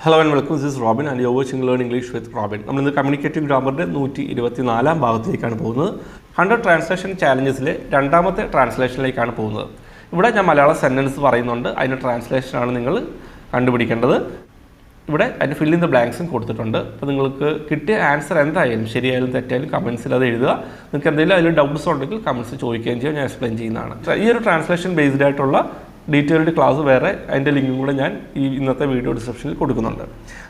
Hello and welcome, this is Robin and you're watching Learn English with Robin. നമ്മൾ ഇന്ന് communicative ഗ്രാമറിൻ്റെ 124 ഭാഗത്തിലേക്കാണ് പോകുന്നത്. 100 translation ചാലഞ്ചസിലെ രണ്ടാമത്തെ ട്രാൻസ്ലേഷനിലേക്കാണ് പോകുന്നത്. ഇവിടെ ഞാൻ മലയാള സെൻറ്റൻസ് പറയുന്നുണ്ട്, അതിൻ്റെ ട്രാൻസ്ലേഷനാണ് നിങ്ങൾ കണ്ടുപിടിക്കേണ്ടത്. ഇവിടെ അതിൻ്റെ ഫിൽ ഇൻ ദ ബ്ലാങ്ക്സും കൊടുത്തിട്ടുണ്ട്. അപ്പോൾ നിങ്ങൾക്ക് കിട്ടിയ ആൻസർ എന്തായാലും ശരിയായാലും തെറ്റായാലും കമൻസിൽ അത് എഴുതുക. നിങ്ങൾക്ക് എന്തെങ്കിലും അതിൽ ഡൗട്ട്സ് ഉണ്ടെങ്കിൽ കമൻസ് ചോദിക്കുകയും ചെയ്യാം, ഞാൻ എക്സ്പ്ലെയിൻ ചെയ്യുന്നതാണ്. ഈ ഒരു ട്രാൻസ്ലേഷൻ ബേസ്ഡ് ആയിട്ടുള്ള ഡീറ്റെയിൽഡ് ക്ലാസ് വേറെ അതിൻ്റെ ലിങ്കും കൂടെ ഞാൻ ഇന്നത്തെ വീഡിയോ ഡിസ്ക്രിപ്ഷനിൽ കൊടുക്കുന്നുണ്ട്.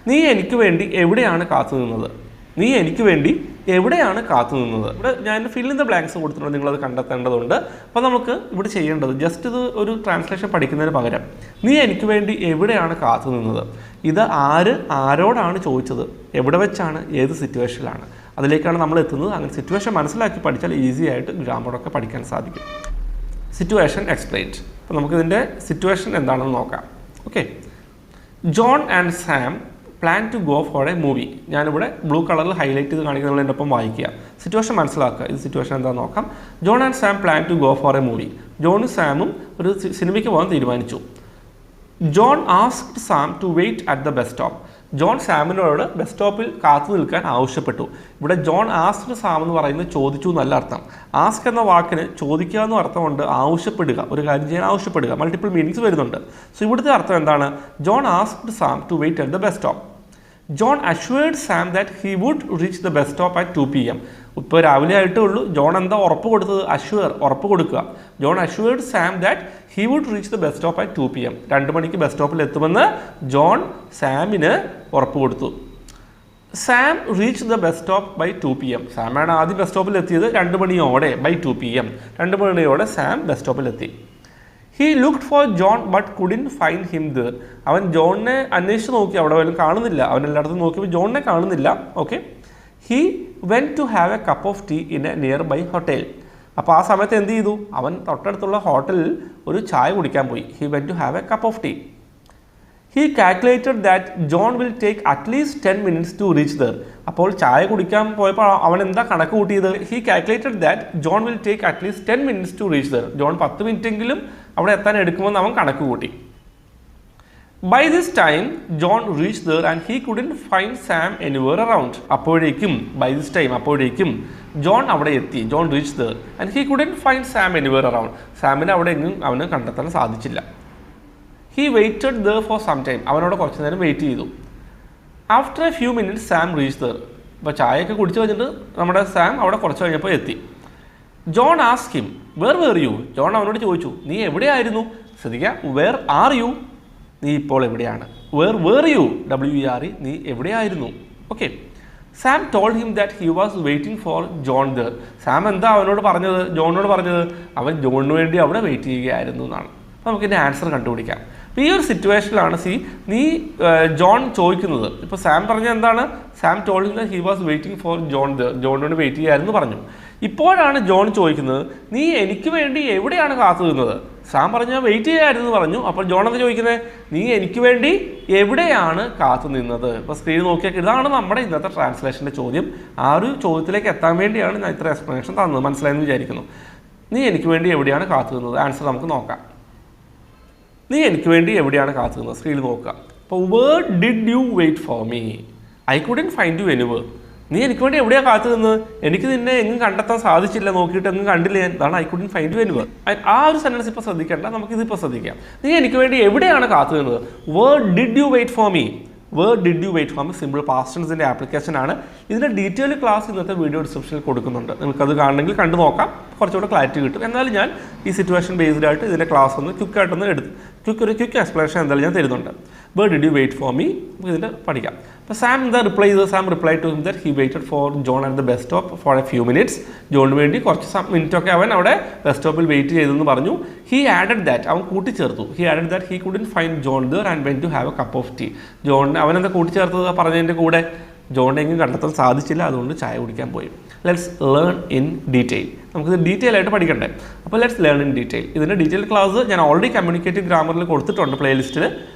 നീ എനിക്ക് വേണ്ടി എവിടെയാണ് കാത്തു നിന്നത്? നീ എനിക്ക് വേണ്ടി എവിടെയാണ് കാത്തു നിന്നത്? ഇവിടെ ഞാൻ ഫിൽ ഇൻ ദ ബ്ലാങ്ക്സ് കൊടുത്തിട്ടുണ്ട്, നിങ്ങളത് കണ്ടെത്തേണ്ടതുണ്ട്. അപ്പോൾ നമുക്ക് ഇവിടെ ചെയ്യേണ്ടത് ജസ്റ്റ് ഇത് ഒരു ട്രാൻസ്ലേഷൻ പഠിക്കുന്നതിന് പകരം നീ എനിക്ക് വേണ്ടി എവിടെയാണ് കാത്തു നിന്നത്, ഇത് ആരോടാണ് ചോദിച്ചത്, എവിടെ വെച്ചാണ്, ഏത് സിറ്റുവേഷനിലാണ്, അതിലേക്കാണ് നമ്മൾ എത്തുന്നത്. അങ്ങനെ സിറ്റുവേഷൻ മനസ്സിലാക്കി പഠിച്ചാൽ ഈസി ആയിട്ട് ഗ്രാമറൊക്കെ പഠിക്കാൻ സാധിക്കും. Situation explained. അപ്പോൾ നമുക്കിതിൻ്റെ സിറ്റുവേഷൻ എന്താണെന്ന് നോക്കാം. Okay, John and Sam plan to go for a movie. ഞാനിവിടെ ബ്ലൂ കളറിൽ ഹൈലൈറ്റ് ചെയ്ത് കാണിക്കുന്നതിൻ്റെ ഒപ്പം വായിക്കുക, സിറ്റുവേഷൻ മനസ്സിലാക്കുക. ഇത് സിറ്റുവേഷൻ എന്താണെന്ന് നോക്കാം. John and Sam plan to go for a movie. ജോണും സാമും ഒരു സിനിമയ്ക്ക് പോകാൻ തീരുമാനിച്ചു. John asked Sam to wait at the bus stop. John സാമിനോട് ബസ് സ്റ്റോപ്പിൽ കാത്തു നിൽക്കാൻ ആവശ്യപ്പെട്ടു. ഇവിടെ ജോൺ ആസ്ക്ഡ് സാം എന്ന് പറയുന്നത് ചോദിച്ചു എന്നല്ല അർത്ഥം. ആസ്ക് എന്ന വാക്കിന് ചോദിക്കുക എന്ന അർത്ഥമുണ്ട്, ആവശ്യപ്പെടുക, ഒരു കാര്യം ചെയ്യാൻ ആവശ്യപ്പെടുക, മൾട്ടിപ്പിൾ മീനിങ്സ് വരുന്നുണ്ട്. സോ ഇവിടുത്തെ അർത്ഥം എന്താണ്? John asked Sam to wait at the bus stop. John assured Sam that he would reach the bus stop at 2 PM. ഇപ്പോൾ രാവിലെ ആയിട്ടേ ഉള്ളൂ. ജോൺ എന്താ ഉറപ്പ് കൊടുത്തത്? ഉറപ്പ് കൊടുക്കുക. John assured Sam that he would reach the bus stop at 2 PM. 2 മണിക്ക് ബസ് സ്റ്റോപ്പിൽ എത്തുമെന്ന് ജോൺ സാമിന് ഉറപ്പ് കൊടുത്തു. Sam reach the bus stop by 2 PM. സാമാണ് ആദ്യം ബസ് സ്റ്റോപ്പിൽ എത്തിയത് 2 മണിയോടെ, ബൈ 2 PM. 2 മണിയോടെ സാം ബസ് സ്റ്റോപ്പിൽ എത്തി. He looked for John but couldn't find him there. അവൻ ജോണിനെ അന്വേഷിച്ച് നോക്കി, അവിടെ വല്ലതും കാണുന്നില്ല. അവൻ എല്ലായിടത്തും നോക്കിയപ്പോൾ ജോണിനെ കാണുന്നില്ല. Okay, he went to have a cup of tea in a nearby hotel. അപ്പോൾ ആ സമയത്ത് എന്ത് ചെയ്തു? അവൻ തൊട്ടടുത്തുള്ള ഹോട്ടലിൽ ഒരു ചായ കുടിക്കാൻ പോയി. He went to have a cup of tea. He calculated that John will take at least 10 minutes to reach there. അപ്പോൾ ചായ കുടിക്കാൻ പോയപ്പോൾ അവൻ എന്താ കണക്ക് കൂട്ടിയത്? He calculated that John will take at least 10 minutes to reach there. John 10 മിനിറ്റെങ്കിലും അവിടെ എത്താൻ എടുക്കുമെന്ന് അവൻ കണക്ക് കൂട്ടി. By this time John reach there and he couldn't find Sam anywhere around. അപ്പോഴേക്കും ജോൺ അവിടെ എത്തി. John reach there and he couldn't find Sam anywhere around. സാമിനെ അവിടെ എങ്ങും അവന് കണ്ടെത്താൻ സാധിച്ചില്ല. He waited there for some time. അവനോട് കുറച്ച് നേരം വെയിറ്റ് ചെയ്തു. After a few minutes Sam reach there. അപ്പോൾ ചായയൊക്കെ കുടിച്ച് കഴിഞ്ഞിട്ട് നമ്മുടെ സാം അവിടെ കുറച്ച് കഴിഞ്ഞപ്പോൾ എത്തി. John ask him where where you. John അവനോട് ചോദിച്ചു, നീ എവിടെയായിരുന്നു? ശ്രദ്ധിക്കുക, വേർ ആർ യു, നീ ഇപ്പോൾ എവിടെയാണ്. വേർ യു, WERE, നീ എവിടെയായിരുന്നു. Okay, Sam told him that he was waiting for John there. Sam എന്താ അവനോട് പറഞ്ഞത്? ജോണിനോട് പറഞ്ഞത് അവൻ ജോണിന് വേണ്ടി അവിടെ വെയിറ്റ് ചെയ്യുകയായിരുന്നു എന്നാണ്. അപ്പോൾ നമുക്കിതിൻ്റെ ആൻസർ കണ്ടുപിടിക്കാം. അപ്പോൾ ഈ ഒരു സിറ്റുവേഷനിലാണ് നീ ജോൺ ചോദിക്കുന്നത്. ഇപ്പോൾ സാം പറഞ്ഞ എന്താണ്? Sam told him that he was waiting for John there. ജോണിനോട് വെയിറ്റ് ചെയ്യാമെന്ന് പറഞ്ഞു. ഇപ്പോഴാണ് ജോൺ ചോദിക്കുന്നത്, നീ എനിക്ക് വേണ്ടി എവിടെയാണ് കാത്തു നിന്നത്? സാം പറഞ്ഞു വെയിറ്റ് ചെയ്യാമായിരുന്നു പറഞ്ഞു. അപ്പോൾ ജോൺ എന്താ ചോദിക്കുന്നത്? നീ എനിക്ക് വേണ്ടി എവിടെയാണ് കാത്തു നിന്നത്? ഇപ്പോൾ സ്ക്രീൻ നോക്കിയാൽ ഇതാണ് നമ്മുടെ ഇന്നത്തെ ട്രാൻസ്ലേഷൻ്റെ ചോദ്യം. ആ ഒരു ചോദ്യത്തിലേക്ക് എത്താൻ വേണ്ടിയാണ് ഞാൻ ഇത്ര എക്സ്പ്ലനേഷൻ തന്നത്. മനസ്സിലായെന്ന് വിചാരിക്കുന്നു. നീ എനിക്ക് വേണ്ടി എവിടെയാണ് കാത്തു നിന്നത്? ആൻസർ നമുക്ക് നോക്കാം. നീ എനിക്ക് വേണ്ടി എവിടെയാണ് കാത്തു നിന്നത്? സ്ക്രീനിൽ നോക്കുക. അപ്പോൾ where did you wait for me? I couldn't find you anywhere. നീ എനിക്ക് വേണ്ടി എവിടെയാണ് കാത്തു നിന്നത്? എനിക്ക് നിന്നെ എങ്ങും കണ്ടെത്താൻ സാധിച്ചില്ല, നോക്കിയിട്ട് എങ്ങും കണ്ടില്ല ഞാൻ. അതാണ് I couldn't find you anywhere. ആ ഒരു സെൻറ്റൻസ് ഇപ്പോൾ ശ്രദ്ധിക്കേണ്ട, നമുക്കിതിപ്പോൾ ശ്രദ്ധിക്കാം. നീ എനിക്ക് വേണ്ടി എവിടെയാണ് കാത്തു നിന്നത്? Where did you wait for me? Where did you wait for me simple past ടെൻസിൻ്റെ ആപ്ലിക്കേഷനാണ്. ഇതിൻ്റെ ഡീറ്റെയിൽ ക്ലാസ് ഇന്നത്തെ വീഡിയോ ഡിസ്ക്രിപ്ഷനിൽ കൊടുക്കുന്നുണ്ട്. നിങ്ങൾക്കത് കാണണമെങ്കിൽ കണ്ടു നോക്കാം, കുറച്ചുകൂടെ ക്ലാരിറ്റി കിട്ടും. എന്നാലും ഞാൻ ഈ സിറ്റുവേഷൻ ബേസ്ഡ് ആയിട്ട് ഇതിൻ്റെ ക്ലാസ് ഒന്ന് ക്വിക്കായിട്ടൊന്ന് ക്വിക്ക് എക്സ്പ്ലനേഷൻ എന്തായാലും ഞാൻ തരുന്നുണ്ട്. Where did you wait for me, നമുക്ക് ഇതിൻ്റെ പഠിക്കാം. അപ്പോൾ സാം എന്താ റിപ്ലൈ ചെയ്തത്? Sam reply to him that he waited for John at the bus stop for a few minutes. ജോണിന് വേണ്ടി കുറച്ച് മിനിറ്റൊക്കെ അവൻ അവിടെ ബസ് സ്റ്റോപ്പിൽ വെയിറ്റ് ചെയ്തെന്ന് പറഞ്ഞു. ഹി ആഡഡ് ദാറ്റ്, അവൻ കൂട്ടിച്ചേർത്തു. He added that he couldn't find John there and went to have a cup of tea. ജോണിന് അവനെന്താ കൂട്ടിച്ചേർത്തത്? പറഞ്ഞതിൻ്റെ കൂടെ ജോണിനെങ്കിലും കണ്ടെത്താൻ സാധിച്ചില്ല, അതുകൊണ്ട് ചായ കുടിക്കാൻ പോയി. Let's learn in detail. നമുക്കിത് ഡീറ്റെയിൽ ആയിട്ട് പഠിക്കണ്ടേ. അപ്പോൾ ലെറ്റ്സ് ലേൺ ഇൻ ഡീറ്റെയിൽ. ഇതിൻ്റെ ഡീറ്റെയിൽ ക്ലാസ് ഞാൻ ഓൾറെഡി കമ്മ്യൂണിക്കേറ്റീവ് ഗ്രാമറിൽ കൊടുത്തിട്ടുണ്ട് പ്ലേലിസ്റ്റിൽ.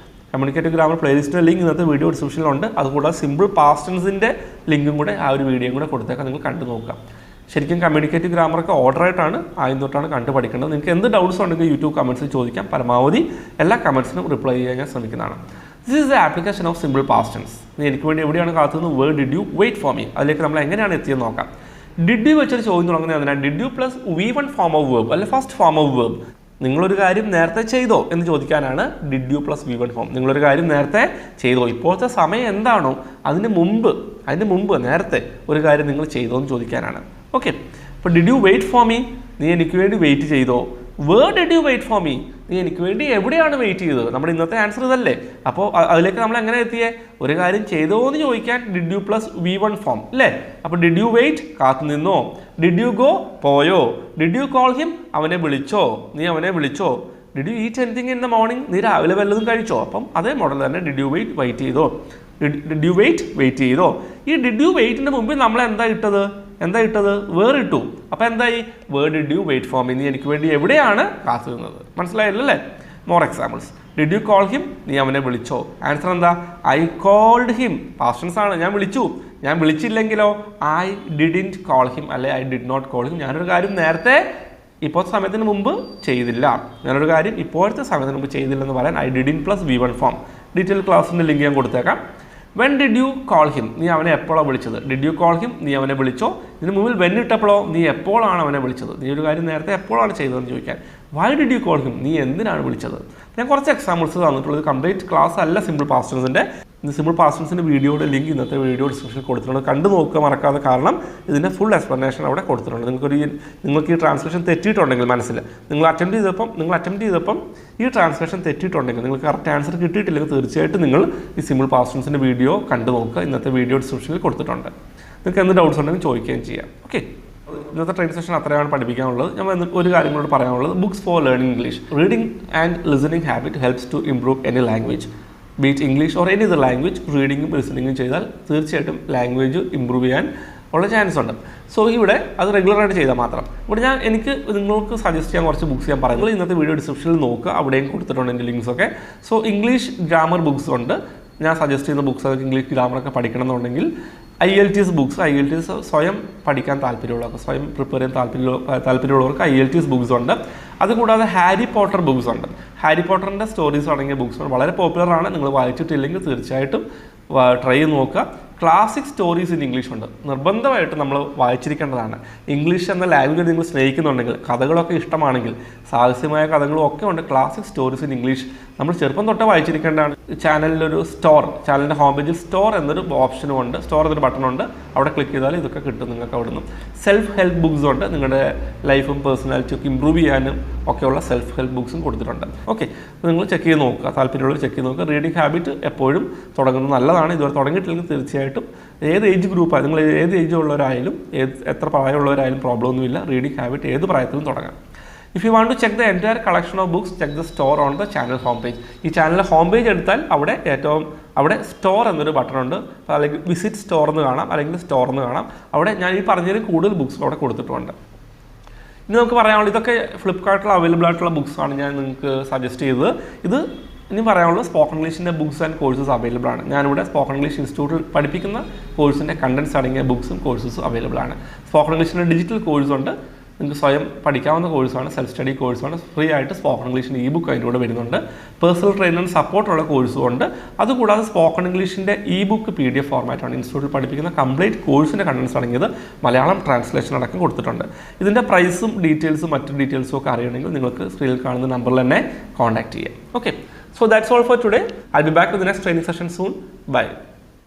കമ്മ്യൂണിക്കേറ്റീവ് ഗ്രാമർ പ്ലേലിസ്റ്റിൻ്റെ ലിങ്ക് ഇന്നത്തെ വീഡിയോ ഡിസ്ക്രിപ്ഷനിലുണ്ട്. അതുകൂടാതെ സിമ്പിൾ പാസ്റ്റ് ടെൻസിൻ്റെ ലിങ്കും കൂടെ ആ ഒരു വീഡിയോയും കൂടെ കൊടുത്തേക്കാം, നിങ്ങൾ കണ്ടു നോക്കാം. ശരിക്കും കമ്മ്യൂണിക്കേറ്റീവ് ഗ്രാമറൊക്കെ ഓർഡറായിട്ടാണ് ആദ്യം തൊട്ടാണ് കണ്ടു പഠിക്കേണ്ടത്. നിങ്ങൾക്ക് എന്ത് ഡൗട്ട്സ് ഉണ്ടെങ്കിൽ യൂട്യൂബ് കമൻസിൽ ചോദിക്കാം. പരമാവധി എല്ലാ കമൻസിനും റിപ്ലൈ ചെയ്യാൻ ഞാൻ ശ്രമിക്കുന്നതാണ്. This is the application of simple past tense. നീ എനിക്ക് വേണ്ടി എവിടെയാണ് കാത്തുന്നത്? Where did you wait for me. അതിലേക്ക് നമ്മൾ എങ്ങനെയാണ് എത്തിയെന്ന് നോക്കാം. ഡിഡ് യു വെച്ചൊരു ചോദ്യം തുടങ്ങുന്നത് അതിനാണ് did you plus V1 form of verb അല്ലെ ഫസ്റ്റ് ഫോം ഓഫ് വേർബ്. നിങ്ങളൊരു കാര്യം നേരത്തെ ചെയ്തോ എന്ന് ചോദിക്കാനാണ് did you plus V1 form. നിങ്ങളൊരു കാര്യം നേരത്തെ ചെയ്തോ, ഇപ്പോഴത്തെ സമയം എന്താണോ അതിന് മുമ്പ് നേരത്തെ ഒരു കാര്യം നിങ്ങൾ ചെയ്തോ എന്ന് ചോദിക്കാനാണ്. ഓക്കെ, അപ്പോൾ did you wait for me, നീ എനിക്ക് വേണ്ടി വെയിറ്റ് ചെയ്തോ. Where did you wait for me, നീ എനിക്ക് വേണ്ടി എവിടെയാണ് വെയിറ്റ് ചെയ്തത്. നമ്മുടെ ഇന്നത്തെ ആൻസർ ഇതല്ലേ. അപ്പോൾ അതിലേക്ക് നമ്മൾ എങ്ങനെ എത്തിയേ? ഒരു കാര്യം ചെയ്തോ എന്ന് ചോദിക്കാൻ did you plus V1 form അല്ലേ. അപ്പോൾ ഡിഡ് യു വെയിറ്റ്, കാത്തു നിന്നോ. ഡിഡ് യു ഗോ, പോയോ. ഡിഡ് യു കോൾ ഹിം, അവനെ വിളിച്ചോ, നീ അവനെ വിളിച്ചോ. Did you eat anything in the morning, നീ രാവിലെ വല്ലതും കഴിച്ചോ. അപ്പം അതേ മോഡൽ തന്നെ ഡിഡ് യു വെയിറ്റ് ചെയ്തോ. ഡിഡ് യു വെയിറ്റ് ചെയ്തോ. ഈ ഡിഡ് യു വെയിറ്റിൻ്റെ മുമ്പിൽ നമ്മൾ എന്താ ഇട്ടത്? വേർ ഇട്ടു. അപ്പോൾ എന്തായി? Where did you wait for me, നീ എനിക്ക് വേണ്ടി എവിടെയാണ് കാത്തിരുന്നത്. മനസ്സിലായല്ലേ? More examples. Did you call him, നീ അവനെ വിളിച്ചോ. ആൻസർ എന്താ? I called him. Past tense ആണ്, ഞാൻ വിളിച്ചു. ഞാൻ വിളിച്ചില്ലെങ്കിലോ ഐ ഡിഡിൻറ്റ് കോൾ ഹിം അല്ലെ I did not call him. ഞാനൊരു കാര്യം നേരത്തെ ഇപ്പോഴത്തെ സമയത്തിന് മുമ്പ് ചെയ്തില്ല. ഞാനൊരു കാര്യം ഇപ്പോഴത്തെ സമയത്തിന് മുമ്പ് ചെയ്തില്ലെന്ന് പറയാൻ I didn't plus V1 form. Detail ക്ലാസ്സിൻ്റെ ലിങ്ക് ഞാൻ കൊടുത്തേക്കാം. When did you call him, നീ അവനെ എപ്പോഴാണ് വിളിച്ചത്. ഡിഡ് യു കോൾ ഹിം, നീ അവനെ വിളിച്ചോ. ഇതിന് മുമ്പിൽ വെൻ ഇട്ടപ്പോഴോ, നീ എപ്പോഴാണ് അവനെ വിളിച്ചത്. നീ ഒരു കാര്യം നേരത്തെ എപ്പോഴാണ് ചെയ്തതെന്ന് ചോദിക്കാൻ why did you call him, നീ എന്തിനാണ് വിളിച്ചത്. ഞാൻ കുറച്ച് എക്സാമ്പിൾസ് തന്നിട്ടുള്ളത് കംപ്ലീറ്റ് ക്ലാസ് അല്ല സിമ്പിൾ പാസ്റ്റ് ടെൻസിൻ്റെ. സിമ്പിൾ പാസ്റ്റ് ടെൻസിൻ്റെ വീഡിയോയുടെ ലിങ്ക് ഇന്നത്തെ വീഡിയോ ഡിസ്ക്രിപ്ഷനിൽ കൊടുത്തിട്ടുണ്ട്. കണ്ടു നോക്കുക മറക്കാതെ, കാരണം ഇതിൻ്റെ ഫുൾ എക്സ്പ്ലനേഷൻ അവിടെ കൊടുത്തിട്ടുണ്ട്. നിങ്ങൾക്ക് ഈ ട്രാൻസ്ലേഷൻ തെറ്റിയിട്ടുണ്ടെങ്കിൽ മനസ്സിൽ നിങ്ങൾ അറ്റംപ്റ്റ് ചെയ്തപ്പം ഈ ട്രാൻസ്ലേഷൻ തെറ്റിയിട്ടുണ്ടെങ്കിൽ, നിങ്ങൾക്ക് കറക്റ്റ് ആൻസർ കിട്ടിയിട്ടില്ലെങ്കിൽ തീർച്ചയായിട്ടും നിങ്ങൾ ഈ സിമ്പിൾ പാസ്റ്റ് ടെൻസിൻ്റെ വീഡിയോ കണ്ടു നോക്കുക. ഇന്നത്തെ വീഡിയോ ഡിസ്ക്രിപ്ഷനിൽ കൊടുത്തിട്ടുണ്ട്. നിങ്ങൾക്ക് എന്ത് ഡൗട്ട്സ് ഉണ്ടെങ്കിൽ ചോദിക്കുകയും ചെയ്യാം. ഓക്കെ, ഇന്നത്തെ ട്രെയിനിങ് സെഷൻ അത്രയാണ് പഠിപ്പിക്കാനുള്ളത്. ഞാൻ ഒരു കാര്യം കൂടെ പറയാനുള്ളത്, books for learning English. Reading and listening habit helps to improve any language, be it English or any other language. റീഡിങ്ങും ലിസണിങ്ങും ചെയ്താൽ തീർച്ചയായിട്ടും ലാംഗ്വേജ് ഇമ്പ്രൂവ് ചെയ്യാൻ ഉള്ള ചാൻസ് ഉണ്ട്. സോ ഇവിടെ അത് റെഗുലറായിട്ട് ചെയ്താൽ മാത്രം. ഇവിടെ എനിക്ക് നിങ്ങൾക്ക് സജസ്റ്റ് ചെയ്യാൻ കുറച്ച് ബുക്സ് ഞാൻ പറയുന്നത് ഇന്നത്തെ വീഡിയോ ഡിസ്ക്രിപ്ഷനിൽ നോക്കുക, അവിടെയും കൊടുത്തിട്ടുണ്ട് എൻ്റെ ലിങ്ക്സൊക്കെ. സോ ഇംഗ്ലീഷ് ഗ്രാമർ ബുക്സ് ഉണ്ട്. ഞാൻ സജസ്റ്റ് ചെയ്യുന്ന ബുക്സ് അതൊക്കെ ഇംഗ്ലീഷ് ഗ്രാമറൊക്കെ പഠിക്കണം എന്നുണ്ടെങ്കിൽ IELTS ബുക്സ്, IELTS സ്വയം പഠിക്കാൻ താല്പര്യമുള്ളവർക്ക്, സ്വയം പ്രിപ്പയർ ചെയ്യാൻ താല്പര്യമുള്ളവർക്ക് IELTS ബുക്സ് ഉണ്ട്. അതുകൂടാതെ ഹാരി പോട്ടർ ബുക്സ് ഉണ്ട്. ഹാരി പോട്ടറിൻ്റെ സ്റ്റോറീസ് അടങ്ങിയ ബുക്സ് വളരെ പോപ്പുലറാണ്. നിങ്ങൾ വായിച്ചിട്ടില്ലെങ്കിൽ തീർച്ചയായിട്ടും ട്രൈ ചെയ്ത് നോക്കുക. ക്ലാസിക് സ്റ്റോറീസ് ഇൻ ഇംഗ്ലീഷ് ഉണ്ട്, നിർബന്ധമായിട്ട് നമ്മൾ വായിച്ചിരിക്കേണ്ടതാണ്. ഇംഗ്ലീഷ് എന്ന ലാംഗ്വേജ് നിങ്ങൾ സ്നേഹിക്കുന്നുണ്ടെങ്കിൽ, കഥകളൊക്കെ ഇഷ്ടമാണെങ്കിൽ, സാഹസ്യമായ കഥകളും ഒക്കെ ഉണ്ട്. ക്ലാസിക് സ്റ്റോറീസ് ഇൻ ഇംഗ്ലീഷ് നമ്മൾ ചെറുപ്പം തൊട്ടേ വായിച്ചിരിക്കേണ്ടതാണ്. ചാനലിലൊരു ചാനലിൻ്റെ ഹോം പേജിൽ സ്റ്റോർ എന്നൊരു ഓപ്ഷനും ഉണ്ട്, സ്റ്റോർ എന്നൊരു ബട്ടണുണ്ട്. അവിടെ ക്ലിക്ക് ചെയ്താൽ ഇതൊക്കെ കിട്ടും നിങ്ങൾക്ക് അവിടെ നിന്നും. സെൽഫ് ഹെൽപ്പ് ബുക്സ് ഉണ്ട്, നിങ്ങളുടെ ലൈഫും പേഴ്സണാലിറ്റിയൊക്കെ ഇമ്പ്രൂവ് ചെയ്യാനും ഒക്കെയുള്ള സെൽഫ് ഹെൽപ്പ് ബുക്സും കൊടുത്തിട്ടുണ്ട്. ഓക്കെ, അപ്പോൾ നിങ്ങൾ ചെക്ക് ചെയ്ത് നോക്കുക, താല്പര്യമുള്ളവർ ചെക്ക് ചെയ്ത് നോക്കുക. റീഡിംഗ് ഹാബിറ്റ് എപ്പോഴും തുടങ്ങുന്നത് നല്ലതാണ്. ഇതുവരെ തുടങ്ങിയിട്ടില്ലെങ്കിൽ തീർച്ചയായിട്ടും ഏത് ഏജ് ഗ്രൂപ്പാണ്, നിങ്ങൾ ഏത് ഏജ് ഉള്ളവരായാലും എത്ര പ്രായമുള്ളവരായാലും പ്രോബ്ലം ഒന്നുമില്ല. റീഡിംഗ് ഹാബിറ്റ് ഏത് പ്രായത്തിലും തുടങ്ങാം. If you want to check the entire collection of books, check the store on the channel homepage. ഈ ചാനലിലെ ഹോം പേജ് എടുത്താൽ അവിടെ സ്റ്റോർ എന്നൊരു ബട്ടൺ ഉണ്ട്. അല്ലെങ്കിൽ വിസിറ്റ് സ്റ്റോർ എന്ന് കാണാം, അല്ലെങ്കിൽ സ്റ്റോർ എന്ന് കാണാം. അവിടെ ഞാൻ ഈ പറഞ്ഞതിൽ കൂടുതൽ ബുക്സ് അവിടെ കൊടുത്തിട്ടുണ്ട്. ഇനി നമുക്ക് പറയാനുള്ളത്, ഇതൊക്കെ ഫ്ലിപ്കാർട്ടിൽ അവൈലബിൾ ആയിട്ടുള്ള ബുക്സാണ് ഞാൻ നിങ്ങൾക്ക് സജസ്റ്റ് ചെയ്തത്. ഇത് ഇനി പറയാനുള്ളത് സ്പോക്കൺ ഇംഗ്ലീഷിൻ്റെ ബുക്സ് ആൻഡ് കോഴ്സസ് അവൈലബിൾ ആണ്. ഞാനിവിടെ സ്പോക്കൺ ഇംഗ്ലീഷ് ഇൻസ്റ്റിറ്റ്യൂട്ടിൽ പഠിപ്പിക്കുന്ന കോഴ്സിൻ്റെ കണ്ടൻസ് അടങ്ങിയ ബുക്സും കോഴ്സസും അവൈലബിൾ ആണ്. സ്പോക്കൺ ഇംഗ്ലീഷിൻ്റെ ഡിജിറ്റൽ കോഴ്സ് ഉണ്ട്, നിങ്ങൾക്ക് സ്വയം പഠിക്കാവുന്ന കോഴ്സാണ്, സെൽഫ് സ്റ്റഡി കോഴ്സാണ്. ഫ്രീ ആയിട്ട് സ്പോക്കൺ ഇംഗ്ലീഷിൻ്റെ ഇ ബുക്ക് അതിൻ്റെ കൂടെ വരുന്നുണ്ട്. പേഴ്സണൽ ട്രെയിനറിന് സപ്പോർട്ടുള്ള കോഴ്സും ഉണ്ട്. അതുകൂടാതെ സ്പോക്കൺ ഇംഗ്ലീഷിൻ്റെ ഇ ബുക്ക് PDF ഫോർമാറ്റാണ്. ഇൻസ്റ്റിറ്റ്യൂട്ടിൽ പഠിപ്പിക്കുന്ന കംപ്ലീറ്റ് കോഴ്സിൻ്റെ കണ്ടൻസ് അടങ്ങിയത് മലയാളം ട്രാൻസ്ലേഷൻ അടക്കം കൊടുത്തിട്ടുണ്ട്. ഇതിൻ്റെ പ്രൈസും ഡീറ്റെയിൽസും മറ്റു ഡീറ്റെയിൽസും ഒക്കെ അറിയണമെങ്കിൽ നിങ്ങൾക്ക് സ്ക്രീനിൽ കാണുന്ന നമ്പറിൽ തന്നെ കോൺടാക്ട് ചെയ്യാം. Okay, so that's all for today. I'll be back with the next training session soon. Bye.